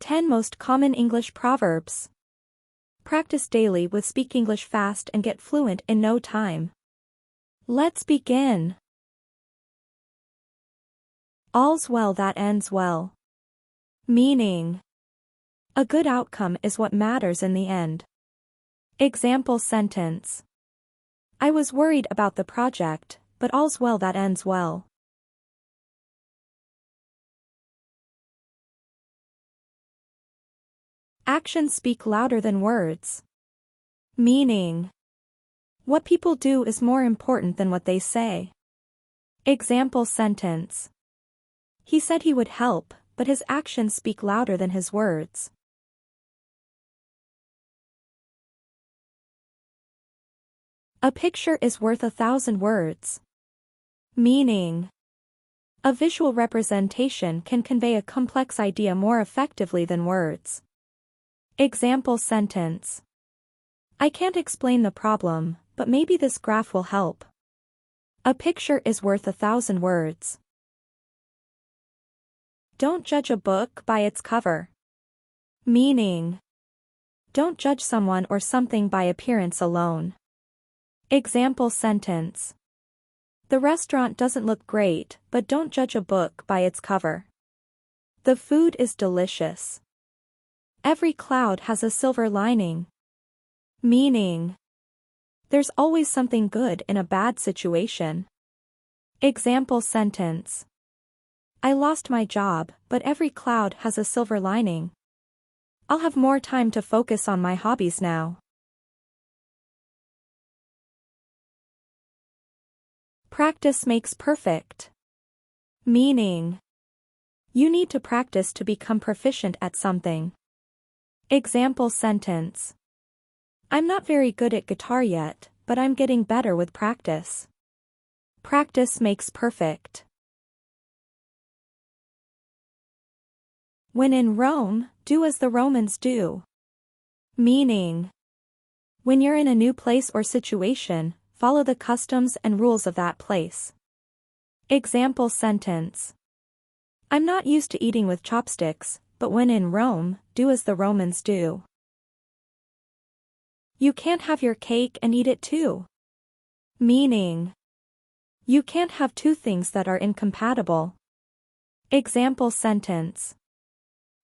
10 Most Common English Proverbs. Practice daily with Speak English Fast and get fluent in no time. Let's begin. All's well that ends well. Meaning, a good outcome is what matters in the end. Example sentence. I was worried about the project, but all's well that ends well. Actions speak louder than words. Meaning, what people do is more important than what they say. Example sentence. He said he would help, but his actions speak louder than his words. A picture is worth 1,000 words. Meaning, a visual representation can convey a complex idea more effectively than words. Example sentence. I can't explain the problem, but maybe this graph will help. A picture is worth 1,000 words. Don't judge a book by its cover. Meaning, don't judge someone or something by appearance alone. Example sentence. The restaurant doesn't look great, but don't judge a book by its cover. The food is delicious. Every cloud has a silver lining. Meaning, there's always something good in a bad situation. Example sentence. I lost my job, but every cloud has a silver lining. I'll have more time to focus on my hobbies now. Practice makes perfect. Meaning, you need to practice to become proficient at something. Example sentence. I'm not very good at guitar yet, but I'm getting better with practice. Practice makes perfect. When in Rome, do as the Romans do. Meaning, when you're in a new place or situation, follow the customs and rules of that place. Example sentence. I'm not used to eating with chopsticks, but when in Rome, do as the Romans do. You can't have your cake and eat it too. Meaning, you can't have two things that are incompatible. Example sentence.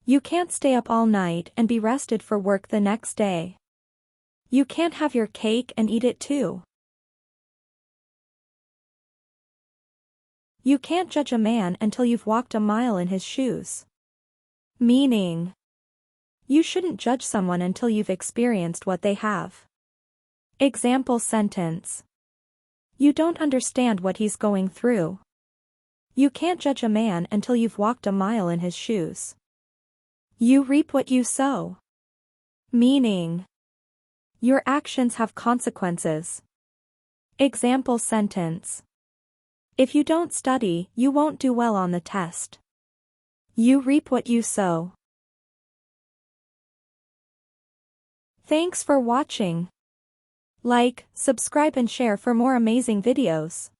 You can't stay up all night and be rested for work the next day. You can't have your cake and eat it too. You can't judge a man until you've walked a mile in his shoes. Meaning, you shouldn't judge someone until you've experienced what they have. Example sentence. You don't understand what he's going through. You can't judge a man until you've walked a mile in his shoes. You reap what you sow. Meaning, your actions have consequences. Example sentence. If you don't study, you won't do well on the test. You reap what you sow. Thanks for watching. Like, subscribe and share for more amazing videos.